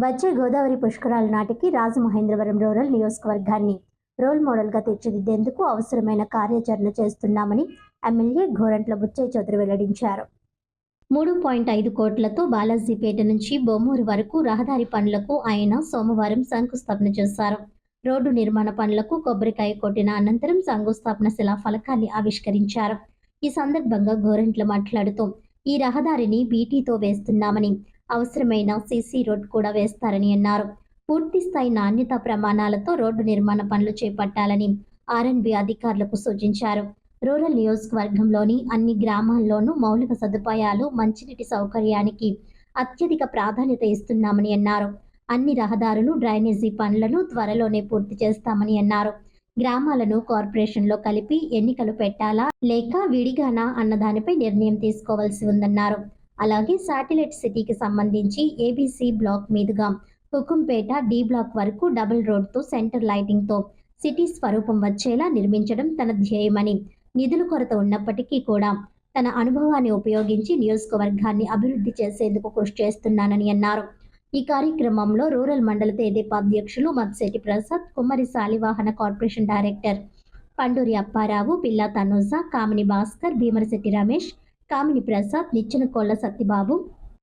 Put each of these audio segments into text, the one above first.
వచ్చే గోదావరి పుష్కరాల నాటికి రాజమహేంద్రవరం రూరల్ నియోజకవర్గాన్ని రోల్ మోడల్గా తీర్చిదిద్దేందుకు అవసరమైన కార్యాచరణ చేస్తున్నామని ఎమ్మెల్యే గోరంట్ల బుచ్చయ్య చౌదరి వెల్లడించారు. 3.5 కోట్లతో బాలాజీపేట నుంచి బొమ్మూరు వరకు రహదారి పనులకు ఆయన సోమవారం శంకుస్థాపన చేశారు. రోడ్డు నిర్మాణ పనులకు కొబ్బరికాయ కొట్టిన అనంతరం శంకుస్థాపన శిలాఫలకాన్ని ఆవిష్కరించారు. ఈ సందర్భంగా గోరంట్ల మాట్లాడుతూ ఈ రహదారిని బీటీతో వేస్తున్నామని, అవసరమైన సీసీ రోడ్ కూడా వేస్తారని అన్నారు. పూర్తి స్థాయి నాణ్యత ప్రమాణాలతో రోడ్డు నిర్మాణ పనులు చేపట్టాలని ఆర్ఎండ్బి అధికారులకు సూచించారు. రూరల్ నియోజకవర్గంలోని అన్ని గ్రామాల్లోనూ మౌలిక సదుపాయాలు, మంచినీటి సౌకర్యానికి అత్యధిక ప్రాధాన్యత ఇస్తున్నామని అన్నారు. అన్ని రహదారులు, డ్రైనేజీ పనులను త్వరలోనే పూర్తి చేస్తామని అన్నారు. గ్రామాలను కార్పొరేషన్లో కలిపి ఎన్నికలు పెట్టాలా లేక విడిగానా అన్న దానిపై నిర్ణయం తీసుకోవాల్సి ఉందన్నారు. అలాగే శాటిలైట్ సిటీకి సంబంధించి ఏబీసీ బ్లాక్ మీదుగా హుకుంపేట డి బ్లాక్ వరకు డబుల్ రోడ్తో సెంటర్ లైటింగ్తో సిటీ స్వరూపం వచ్చేలా నిర్మించడం తన ధ్యేయమని, నిధుల కొరత ఉన్నప్పటికీ కూడా తన అనుభవాన్ని ఉపయోగించి నియోజకవర్గాన్ని అభివృద్ధి చేసేందుకు కృషి చేస్తున్నానని అన్నారు. ఈ కార్యక్రమంలో రూరల్ మండల తెదేపా అధ్యక్షులు మత్సేటి ప్రసాద్, కుమ్మరి శాలివాహన కార్పొరేషన్ డైరెక్టర్ పండూరి అప్పారావు, పిల్లా తనూజ, కామిని భాస్కర్, భీమరశెట్టి రమేష్, కామిని ప్రసాద్, నిచ్చెనకోళ్ల సత్యబాబు,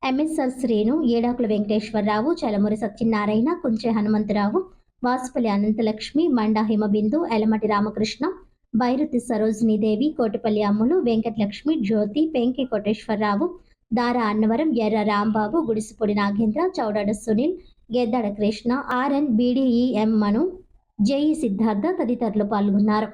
ఎంఎస్ఆర్ శ్రీను, ఏడాకుల వెంకటేశ్వరరావు, చలమూరి సత్యనారాయణ, కుంచె హనుమంతరావు, వాసుపల్లి అనంతలక్ష్మి, మండా హిమబిందు, ఎలమటి రామకృష్ణ, బైరుతి సరోజినీదేవి, కోటిపల్లి అమ్ములు, వెంకటలక్ష్మి, జ్యోతి, పెంకి కోటేశ్వరరావు, దారా అన్నవరం, ఎర్ర రాంబాబు, గుడిసిపొడి నాగేంద్ర, చౌడాడ సునీల్, గెద్దాడ కృష్ణ, ఆర్ఎన్ బీడీఈఎం మను, జేఈ సిద్ధార్థ తదితరులు పాల్గొన్నారు.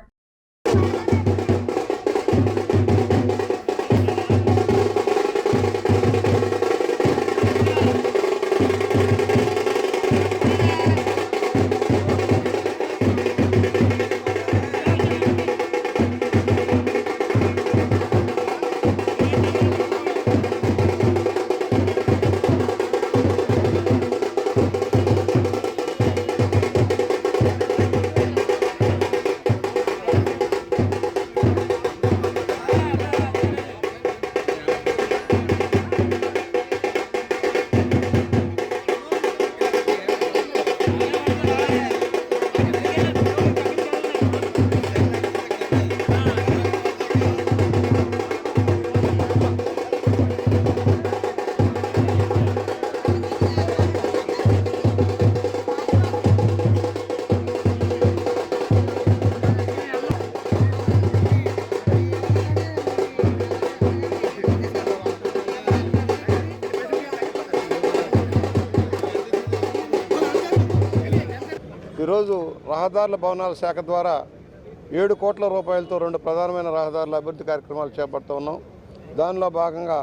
ఈరోజు రహదారుల భవనాల శాఖ ద్వారా 7 కోట్ల రూపాయలతో 2 ప్రధానమైన రహదారుల అభివృద్ధి కార్యక్రమాలు చేపడుతూ ఉన్నాం. దానిలో భాగంగా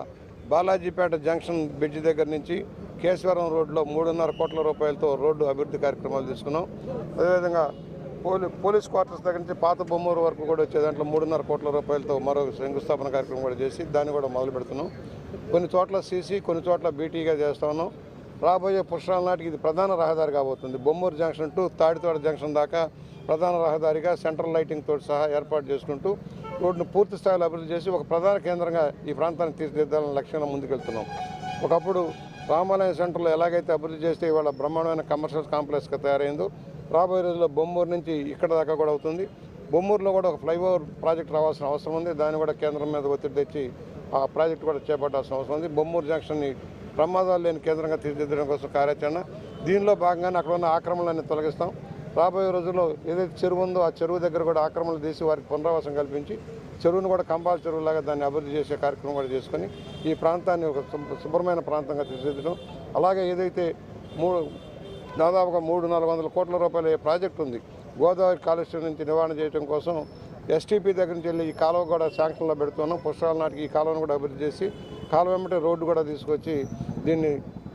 బాలాజీపేట జంక్షన్ బ్రిడ్జి దగ్గర నుంచి కేశవరం రోడ్లో 3.5 కోట్ల రూపాయలతో రోడ్డు అభివృద్ధి కార్యక్రమాలు తీసుకున్నాం. అదేవిధంగా పోలీస్ క్వార్టర్స్ దగ్గర నుంచి పాత బొమ్మూరు వరకు కూడా వచ్చే దాంట్లో 3.5 కోట్ల రూపాయలతో మరో శంకుస్థాపన కార్యక్రమం కూడా చేసి దాన్ని కూడా మొదలు పెడుతున్నాం. కొన్ని చోట్ల సీసీ, కొన్ని చోట్ల బీటీగా చేస్తూ ఉన్నాం. రాబోయే పుష్కరాల నాటికి ఇది ప్రధాన రహదారి కాబోతుంది. Bommuru junction to Tadithota junction దాకా ప్రధాన రహదారిగా సెంట్రల్ లైటింగ్ తోటి సహా ఏర్పాటు చేసుకుంటూ రోడ్డును పూర్తి స్థాయిలో అభివృద్ధి చేసి ఒక ప్రధాన కేంద్రంగా ఈ ప్రాంతాన్ని తీర్చిదిద్దాలని లక్ష్యంగా ముందుకెళ్తున్నాం. ఒకప్పుడు రామాలయం సెంటర్లో ఎలాగైతే అభివృద్ధి చేస్తే ఇవాళ బ్రహ్మాండమైన కమర్షియల్ కాంప్లెక్స్గా తయారైందో రాబోయే రోజుల్లో బొమ్మూరు నుంచి ఇక్కడ దాకా కూడా అవుతుంది. బొమ్మూరులో కూడా ఒక ఫ్లైఓవర్ ప్రాజెక్ట్ రావాల్సిన అవసరం ఉంది. దాన్ని కూడా కేంద్రం మీద ఒత్తిడి తెచ్చి ఆ ప్రాజెక్టు కూడా చేపట్టాల్సిన అవసరం ఉంది. బొమ్మూరు జంక్షన్ని ప్రమాదాలు లేని కేంద్రంగా తీర్చిదిద్దడం కోసం కార్యాచరణ. దీనిలో భాగంగానే అక్కడ ఉన్న ఆక్రమణలన్నీ తొలగిస్తాం. రాబోయే రోజుల్లో ఏదైతే చెరువు ఉందో ఆ చెరువు దగ్గర కూడా ఆక్రమణలు తీసి వారికి పునరావాసం కల్పించి చెరువును కూడా కంపాల చెరువులాగా దాన్ని అభివృద్ధి చేసే కార్యక్రమం కూడా చేసుకొని ఈ ప్రాంతాన్ని ఒక శుభ్రమైన ప్రాంతంగా తీర్చిదిద్దడం. అలాగే ఏదైతే దాదాపుగా 300-400 కోట్ల రూపాయల ప్రాజెక్టు ఉంది గోదావరి కాలుష్యం నుంచి నివారణ చేయడం కోసం ఎస్టీపీ దగ్గర నుంచి వెళ్ళి ఈ కాలువ కూడా శాంక్షన్లో పెడుతున్నాం. పుష్కరాల నాటికి ఈ కాలువను కూడా అభివృద్ధి చేసి కాలువ వెంబటే రోడ్డు కూడా తీసుకొచ్చి దీన్ని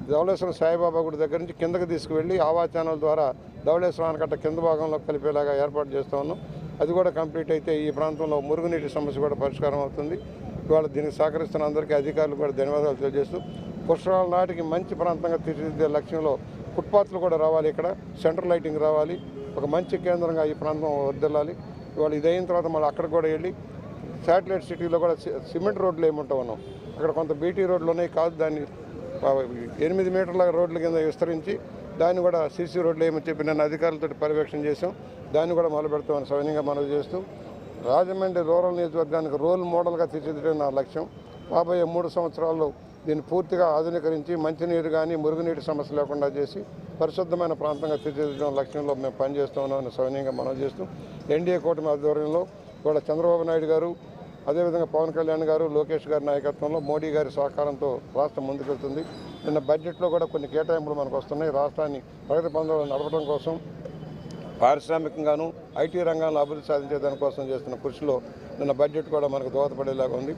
ధవళేశ్వరం సాయిబాబా గుడి దగ్గర నుంచి కిందకి తీసుకువెళ్ళి ఆవా ఛానల్ ద్వారా ధవళేశ్వరం ఆనకట్ట కింద భాగంలో కలిపేలాగా ఏర్పాటు చేస్తూ ఉన్నాం. అది కూడా కంప్లీట్ అయితే ఈ ప్రాంతంలో మురుగునీటి సమస్య కూడా పరిష్కారం అవుతుంది. ఇవాళ దీనికి సహకరిస్తున్న అందరికీ అధికారులు కూడా ధన్యవాదాలు తెలియజేస్తూ పుష్కరాల నాటికి మంచి ప్రాంతంగా తీర్చిదిద్దే లక్ష్యంలో ఫుట్పాత్లు కూడా రావాలి, ఇక్కడ సెంట్రల్ లైటింగ్ రావాలి, ఒక మంచి కేంద్రంగా ఈ ప్రాంతం వర్దిల్లాలి. ఇవాళ ఇదైన తర్వాత మళ్ళీ అక్కడ కూడా వెళ్ళి శాటిలైట్ సిటీలో కూడా సిమెంట్ రోడ్లు ఏముంటా ఉన్నాం, అక్కడ కొంత బీటీ రోడ్లు ఉన్నాయి కాదు, దాన్ని 8 మీటర్ల రోడ్ల కింద విస్తరించి దాన్ని కూడా సీసీ రోడ్లు ఏమని చెప్పి నేను అధికారులతో పర్యవేక్షణ చేశాం. దాన్ని కూడా మొదలు పెడతామని సవినయంగా మనవి చేస్తూ రాజమండ్రి రూరల్ నియోజకవర్గానికి రోల్ మోడల్గా తీర్చిదిద్దడం నా లక్ష్యం. రాబోయే 3 సంవత్సరాల్లో దీన్ని పూర్తిగా ఆధునీకరించి మంచినీరు కానీ మురుగునీటి సమస్య లేకుండా చేసి పరిశుద్ధమైన ప్రాంతంగా తీర్చిదిద్దడం లక్ష్యంలో మేము పనిచేస్తున్నామని సవినయంగా మనవి చేస్తూ ఎన్డీఏ కూటమి ఆధ్వర్యంలో కూడా చంద్రబాబు నాయుడు గారు, అదేవిధంగా పవన్ కళ్యాణ్ గారు, లోకేష్ గారి నాయకత్వంలో మోడీ గారి సహకారంతో రాష్ట్రం ముందుకెళ్తుంది. నిన్న బడ్జెట్లో కూడా కొన్ని కేటాయింపులు మనకు వస్తున్నాయి. రాష్ట్రాన్ని ప్రగతి పథంలో నడపడం కోసం పారిశ్రామికంగాను ఐటీ రంగాల్లో అభివృద్ధి సాధించే దానికోసం చేస్తున్న కృషిలో నిన్న బడ్జెట్ కూడా మనకు దోహదపడేలాగా ఉంది.